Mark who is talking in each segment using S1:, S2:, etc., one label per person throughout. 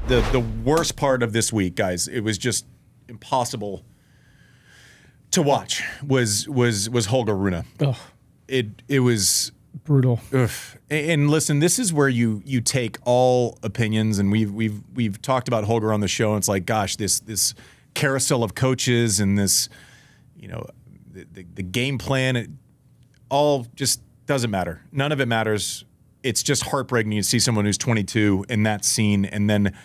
S1: the worst part of this week, guys, it was just impossible to watch, was Holger Rune.
S2: Ugh.
S1: It was
S2: brutal.
S1: Ugh. And listen, this is where you take all opinions, and we've talked about Holger on the show, and it's like, gosh, this carousel of coaches and this, the game plan, it all just doesn't matter. None of it matters. It's just heartbreaking to see someone who's 22 in that scene and then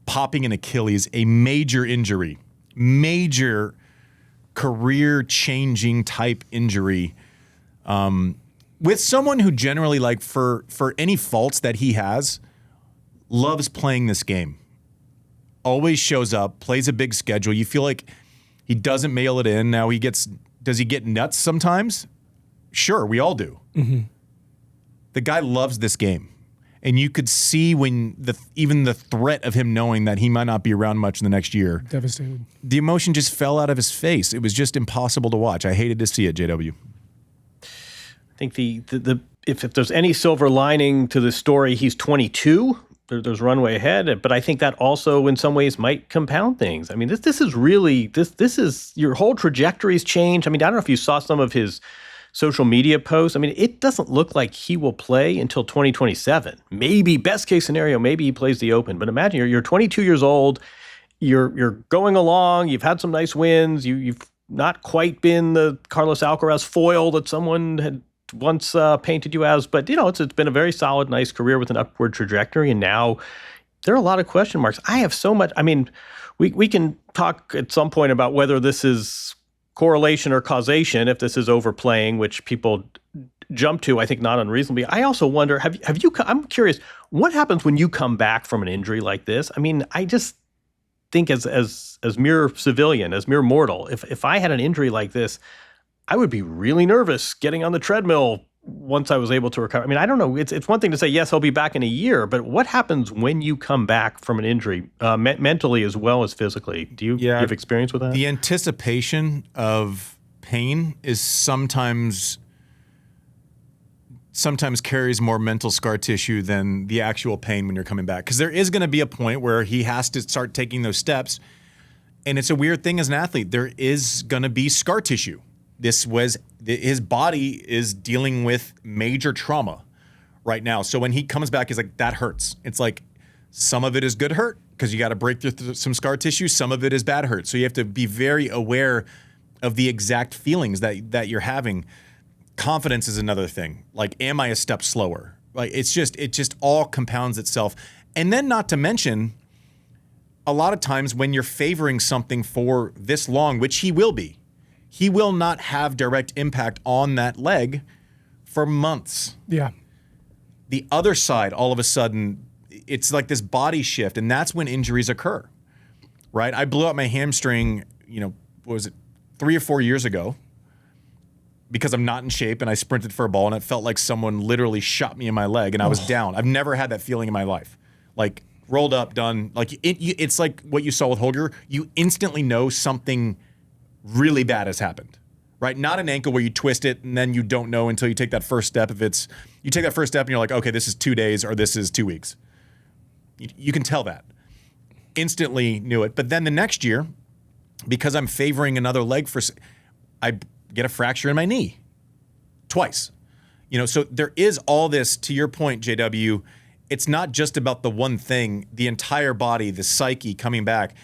S1: popping an Achilles, a major injury, major career-changing type injury, with someone who generally, like, for any faults that he has, loves playing this game. Always shows up, plays a big schedule. You feel like he doesn't mail it in. Now does he get nuts sometimes? Sure, we all do. Mm-hmm. The guy loves this game. And you could see when even the threat of him knowing that he might not be around much in the next year.
S2: Devastated.
S1: The emotion just fell out of his face. It was just impossible to watch. I hated to see it, JW.
S3: I think if there's any silver lining to this story, he's 22. There's runway ahead, but I think that also in some ways might compound things. I mean, this is really this is your whole trajectory's changed. I mean, I don't know if you saw some of his social media posts. I mean, it doesn't look like he will play until 2027. Maybe best case scenario, maybe he plays the Open. But imagine you're 22 years old, you're going along, you've had some nice wins, you've not quite been the Carlos Alcaraz foil that someone had once painted you as, but it's been a very solid, nice career with an upward trajectory, and now there are a lot of question marks. I have so much. I mean, we can talk at some point about whether this is correlation or causation, if this is overplaying, which people jump to, I think not unreasonably. I also wonder, have you? I'm curious, what happens when you come back from an injury like this? I mean, I just think as mere civilian, as mere mortal, if I had an injury like this, I would be really nervous getting on the treadmill once I was able to recover. I mean, I don't know. It's one thing to say, yes, he'll be back in a year, but what happens when you come back from an injury, mentally as well as physically? Do you have experience with that?
S1: The anticipation of pain is sometimes carries more mental scar tissue than the actual pain when you're coming back. Because there is going to be a point where he has to start taking those steps. And it's a weird thing as an athlete. There is going to be scar tissue. His body is dealing with major trauma right now. So when he comes back, he's like, that hurts. It's like some of it is good hurt because you got to break through some scar tissue. Some of it is bad hurt. So you have to be very aware of the exact feelings that you're having. Confidence is another thing. Like, am I a step slower? Like, it just all compounds itself. And then not to mention, a lot of times when you're favoring something for this long, which he will be, he will not have direct impact on that leg for months.
S2: Yeah.
S1: The other side, all of a sudden, it's like this body shift, and that's when injuries occur, right? I blew out my hamstring, what was it, 3 or 4 years ago because I'm not in shape, and I sprinted for a ball, and it felt like someone literally shot me in my leg, and I was down. I've never had that feeling in my life. Like, rolled up, done. Like, it's like what you saw with Holger. You instantly know something really bad has happened, right? Not an ankle where you twist it and then you don't know until you take that first step. If you take that first step and you're like, okay, this is 2 days or this is 2 weeks. You can tell that. Instantly knew it. But then the next year, because I'm favoring another leg I get a fracture in my knee twice. So there is all this, to your point, JW, it's not just about the one thing, the entire body, the psyche coming back.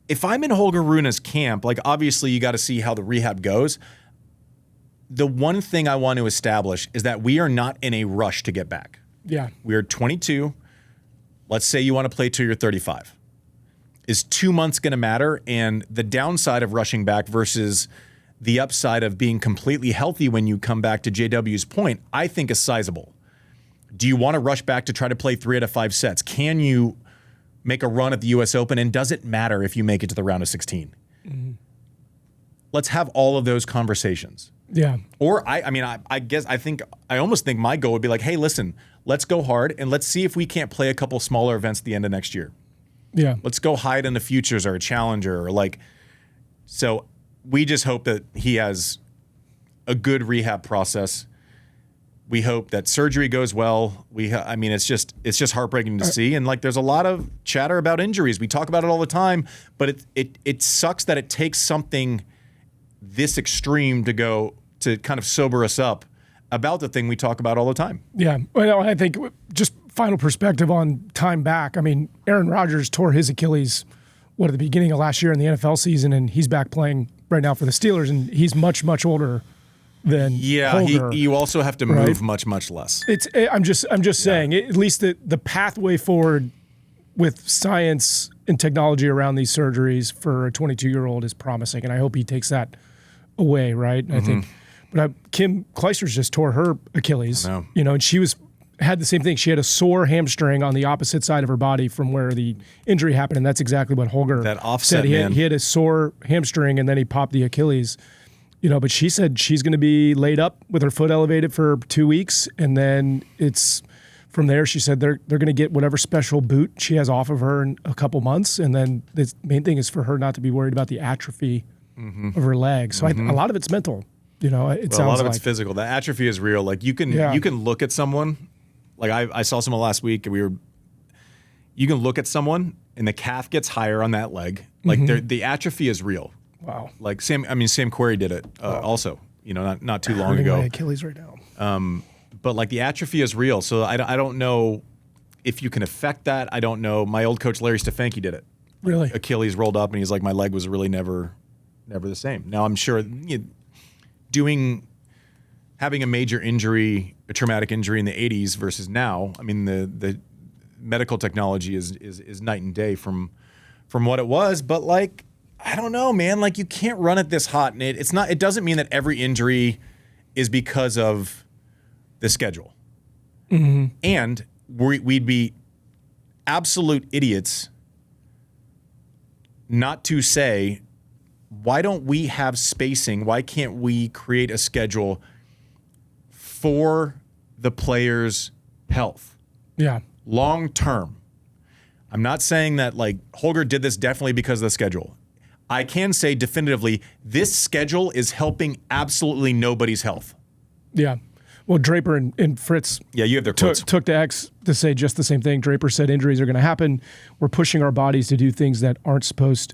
S1: If I'm in Holger Rune's camp, like, obviously you got to see how the rehab goes. The one thing I want to establish is that we are not in a rush to get back.
S2: Yeah.
S1: We are 22. Let's say you want to play till you're 35. Is 2 months going to matter? And the downside of rushing back versus the upside of being completely healthy when you come back, to JW's point, I think is sizable. Do you want to rush back to try to play 3 out of 5 sets? Can you make a run at the U.S. Open, and does it matter if you make it to the round of 16? Mm-hmm. Let's have all of those conversations.
S2: Yeah.
S1: Or I almost think my goal would be like, hey, listen, let's go hard and let's see if we can't play a couple smaller events at the end of next year.
S2: Yeah.
S1: Let's go hide in the futures or a challenger or like. So we just hope that he has a good rehab process. We hope that surgery goes well. I mean, it's just heartbreaking to see. And like, there's a lot of chatter about injuries. We talk about it all the time, but it sucks that it takes something this extreme to kind of sober us up about the thing we talk about all the time.
S2: Yeah. Well, I think just final perspective on time back. I mean, Aaron Rodgers tore his Achilles, at the beginning of last year in the NFL season, and he's back playing right now for the Steelers, and he's much, much older than Holger.
S1: You also have to move much, much less.
S2: I'm just saying, at least the pathway forward with science and technology around these surgeries for a 22-year-old is promising, and I hope he takes that away, right? I think, but Kim Clijsters just tore her Achilles, and she had the same thing. She had a sore hamstring on the opposite side of her body from where the injury happened, and that's exactly what Holger
S1: that offset,
S2: said. He had a sore hamstring, and then he popped the Achilles. But she said she's going to be laid up with her foot elevated for 2 weeks, and then it's from there. She said they're going to get whatever special boot she has off of her in a couple months, and then the main thing is for her not to be worried about the atrophy of her leg. So a lot of it's mental. It sounds
S1: a lot of
S2: like
S1: it's physical. The atrophy is real. Like you can look at someone. Like I saw someone last week, and you can look at someone, and the calf gets higher on that leg. Like the atrophy is real.
S2: Wow.
S1: Like Sam Querrey did it also, not too long ago.
S2: My Achilles right now.
S1: But like the atrophy is real. So I don't know if you can affect that. I don't know. My old coach, Larry Stefanki, did it.
S2: Really?
S1: Achilles rolled up and he's like, my leg was really never the same. Now I'm sure having a major injury, a traumatic injury in the 80s versus now, I mean, the medical technology is night and day from what it was. But like, I don't know, man. Like, you can't run it this hot, and it doesn't mean that every injury is because of the schedule. And we'd be absolute idiots not to say, why don't we have spacing? Why can't we create a schedule for the player's health?
S2: Yeah.
S1: Long term. I'm not saying that like Holger did this definitely because of the schedule. I can say definitively this schedule is helping absolutely nobody's health.
S2: Yeah. Well, Draper and Fritz
S1: you have their quotes.
S2: took to X to say just the same thing. Draper said injuries are going to happen. We're pushing our bodies to do things that aren't supposed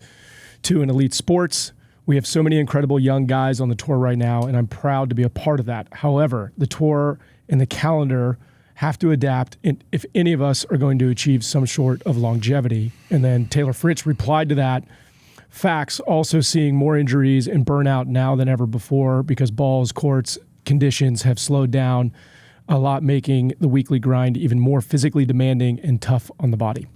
S2: to in elite sports. We have so many incredible young guys on the tour right now, and I'm proud to be a part of that. However, the tour and the calendar have to adapt if any of us are going to achieve some sort of longevity. And then Taylor Fritz replied to that. Facts, also seeing more injuries and burnout now than ever before because balls, courts, conditions have slowed down a lot, making the weekly grind even more physically demanding and tough on the body.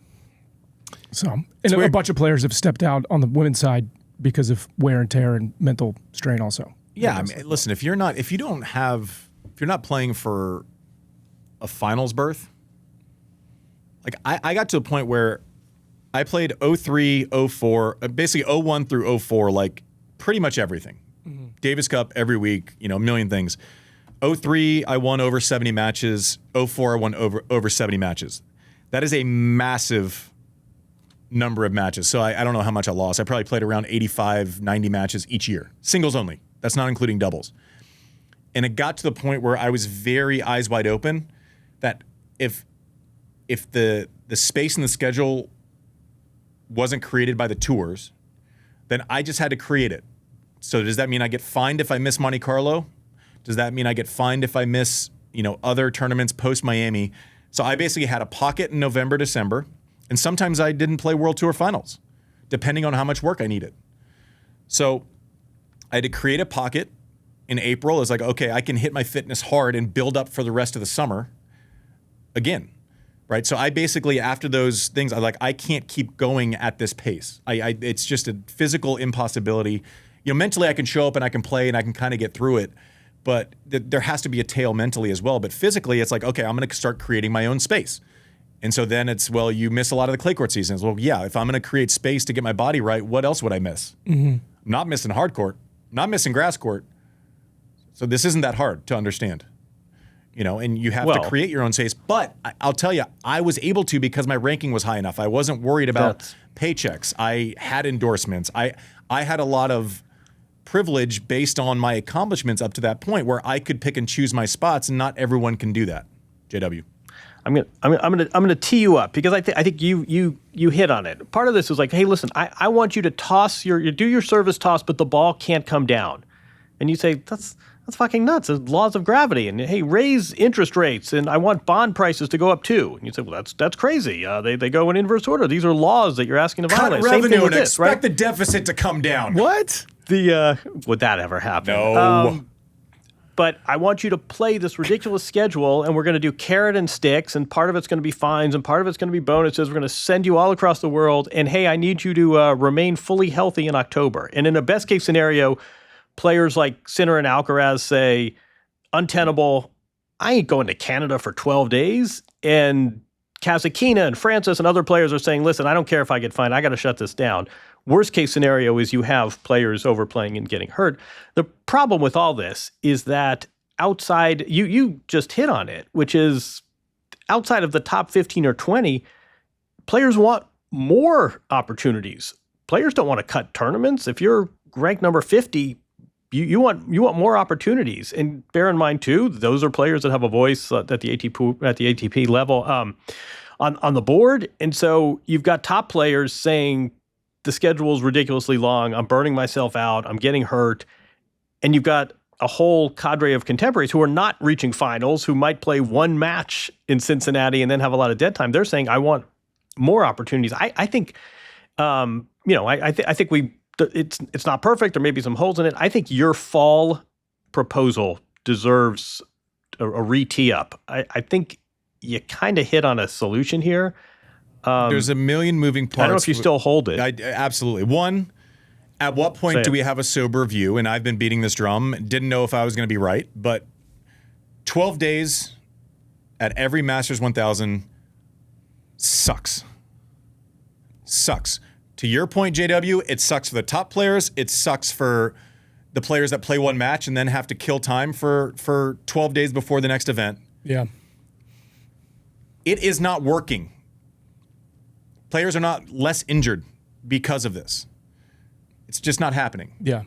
S2: So, and a bunch of players have stepped out on the women's side because of wear and tear and mental strain also.
S1: Yeah, I mean, listen, if you're not playing for a finals berth, like I got to a point where I played 03, 04, basically 01 through 04, like pretty much everything. Davis Cup every week, a million things. 03, I won over 70 matches. 04, I won over 70 matches. That is a massive number of matches. So I don't know how much I lost. I probably played around 85, 90 matches each year. Singles only. That's not including doubles. And it got to the point where I was very eyes wide open that if the space in the schedule wasn't created by the tours, then I just had to create it. So does that mean I get fined if I miss Monte Carlo? Does that mean I get fined if I miss, other tournaments post Miami? So I basically had a pocket in November, December, and sometimes I didn't play World Tour Finals, depending on how much work I needed. So I had to create a pocket in April. It's like, okay, I can hit my fitness hard and build up for the rest of the summer again, right? So I basically, after those things, I can't keep going at this pace. It's just a physical impossibility. Mentally I can show up and I can play and I can kind of get through it, but there has to be a tail mentally as well. But physically, it's like, okay, I'm going to start creating my own space. And so then it's, well, you miss a lot of the clay court seasons. Well, yeah, if I'm going to create space to get my body right, what else would I miss? I'm not missing hard court, not missing grass court. So this isn't that hard to understand, and you have to create your own space. But I'll tell you, I was able to because my ranking was high enough. I wasn't worried about paychecks. I had endorsements. I had a lot of privilege based on my accomplishments up to that point where I could pick and choose my spots, and not everyone can do that. JW.
S3: I'm gonna tee you up because I think you hit on it. Part of this is like, hey, listen, I want you to toss do your service toss, but the ball can't come down, and you say that's fucking nuts. There's laws of gravity, and hey, raise interest rates, and I want bond prices to go up too. And you say, well, that's crazy. They go in inverse order. These are laws that you're asking to violate.
S1: Cut revenue and
S3: this,
S1: expect
S3: right?
S1: the deficit to come down.
S2: What?
S3: Would that ever happen?
S1: No.
S3: But I want you to play this ridiculous schedule, and we're going to do carrot and sticks, and part of it's going to be fines, and part of it's going to be bonuses. We're going to send you all across the world, and hey, I need you to remain fully healthy in October. And in a best-case scenario, players like Sinner and Alcaraz say, untenable, I ain't going to Canada for 12 days. And Kasatkina and Francis and other players are saying, listen, I don't care if I get fined. I got to shut this down. Worst case scenario is you have players overplaying and getting hurt. The problem with all this is that outside, you just hit on it, which is outside of the top 15 or 20, players want more opportunities. Players don't want to cut tournaments. If you're ranked number 50, you want more opportunities. And bear in mind too, those are players that have a voice at the ATP level on the board. And so you've got top players saying the schedule is ridiculously long. I'm burning myself out. I'm getting hurt. And you've got a whole cadre of contemporaries who are not reaching finals, who might play one match in Cincinnati and then have a lot of dead time. They're saying, I want more opportunities. I think, I think it's not perfect. There may be some holes in it. I think your fall proposal deserves a re-tee up. I think you kind of hit on a solution here.
S1: There's a million moving parts.
S3: I don't know if you still hold it.
S1: Absolutely. One, at what point do we have a sober view? And I've been beating this drum. Didn't know if I was going to be right, but 12 days at every Masters 1000 sucks. Sucks. To your point, JW, it sucks for the top players. It sucks for the players that play one match and then have to kill time for 12 days before the next event.
S2: Yeah.
S1: It is not working. Players are not less injured because of this. It's just not happening.
S2: Yeah.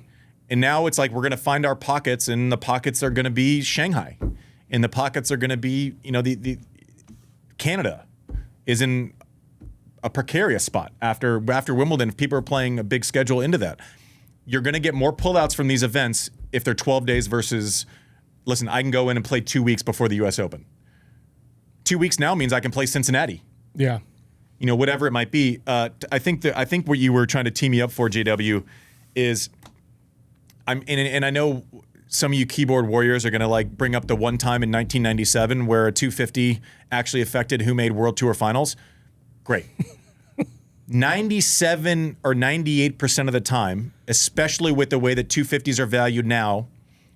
S1: And now it's like we're going to find our pockets, and the pockets are going to be Shanghai, and the pockets are going to be, the Canada is in a precarious spot after Wimbledon. If people are playing a big schedule into that, you're going to get more pullouts from these events if they're 12 days versus, listen, I can go in and play 2 weeks before the U.S. Open. 2 weeks now means I can play Cincinnati.
S2: Yeah.
S1: Whatever it might be. I think what you were trying to tee me up for, JW, is and I know some of you keyboard warriors are going to bring up the one time in 1997 where a 250 actually affected who made World Tour finals. Great. 97 or 98% of the time, especially with the way that 250s are valued now,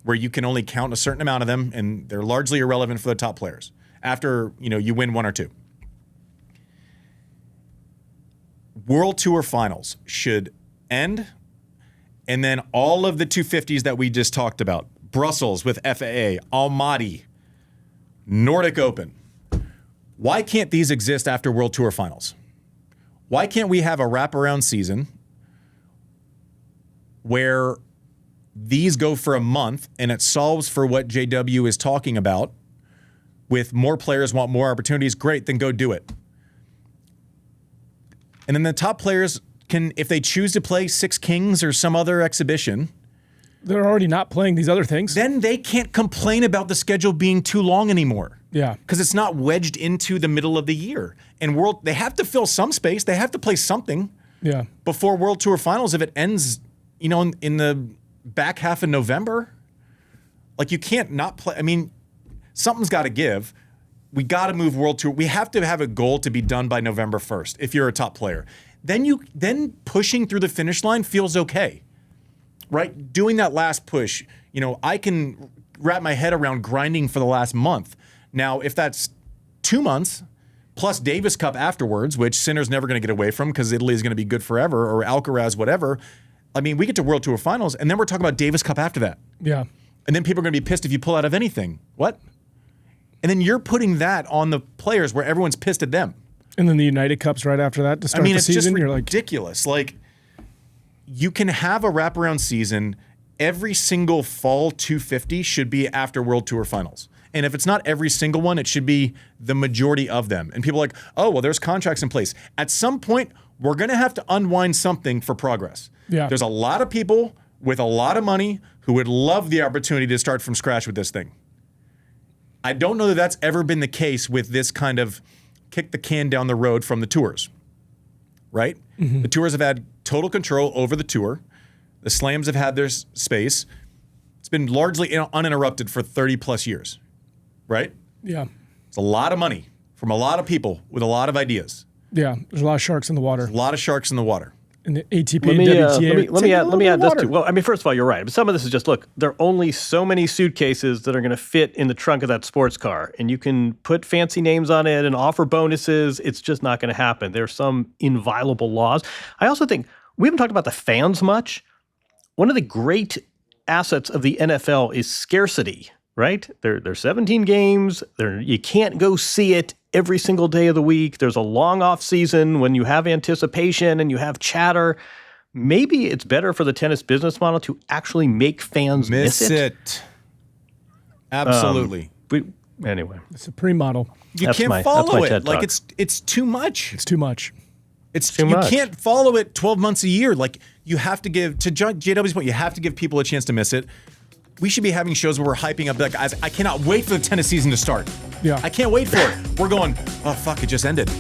S1: where you can only count a certain amount of them and they're largely irrelevant for the top players after, you win one or two. World Tour finals should end, and then all of the 250s that we just talked about, Brussels with FAA, Almaty, Nordic Open, why can't these exist after World Tour finals? Why can't we have a wraparound season where these go for a month and it solves for what JW is talking about with more players want more opportunities? Great, then go do it. And then the top players can, if they choose to play Six Kings or some other exhibition,
S2: they're already not playing these other things.
S1: Then they can't complain about the schedule being too long anymore.
S2: Yeah. Because
S1: it's not wedged into the middle of the year. And they have to fill some space. They have to play something before World Tour finals if it ends, in the back half of November. You can't not play. I mean, something's got to give. We got to move World Tour. We have to have a goal to be done by November 1st if you're a top player. Then pushing through the finish line feels okay, right? Doing that last push, I can wrap my head around grinding for the last month. Now, if that's 2 months plus Davis Cup afterwards, which Sinner's never going to get away from because Italy is going to be good forever, or Alcaraz, whatever. I mean, we get to World Tour finals, and then we're talking about Davis Cup after that.
S2: Yeah.
S1: And then people are going to be pissed if you pull out of anything. What? And then you're putting that on the players where everyone's pissed at them.
S2: And then the United Cups right after that to start the season.
S1: It's just ridiculous. You can have a wraparound season every single fall 250 should be after World Tour finals. And if it's not every single one, it should be the majority of them. And people are like, oh, well, there's contracts in place. At some point, we're going to have to unwind something for progress.
S2: Yeah.
S1: There's a lot of people with a lot of money who would love the opportunity to start from scratch with this thing. I don't know that that's ever been the case with this kind of kick the can down the road from the tours, right? Mm-hmm. The tours have had total control over the tour. The slams have had their space. It's been largely uninterrupted for 30 plus years, right?
S2: Yeah.
S1: It's a lot of money from a lot of people with a lot of ideas.
S2: Yeah, there's a lot of sharks in the water.
S1: A lot of sharks in the water.
S2: And the ATP and WTA.
S3: Let me add this too. Well, I mean, first of all, you're right. But some of this is just, look, there are only so many suitcases that are going to fit in the trunk of that sports car. And you can put fancy names on it and offer bonuses. It's just not going to happen. There are some inviolable laws. I also think we haven't talked about the fans much. One of the great assets of the NFL is scarcity, right? There's 17 games. You can't go see it every single day of the week. There's a long off season when you have anticipation and you have chatter. Maybe it's better for the tennis business model to actually make fans miss it.
S1: Absolutely.
S3: Anyway,
S2: it's a pre-model.
S1: You can't follow it. Like it's too much.
S2: It's too much.
S1: It's too much. You can't follow it 12 months a year. Like, you have to give, to JW's point, you have to give people a chance to miss it. We should be having shows where we're hyping up, like, I cannot wait for the tennis season to start.
S2: Yeah.
S1: I can't wait for it. We're going, oh, fuck, it just ended.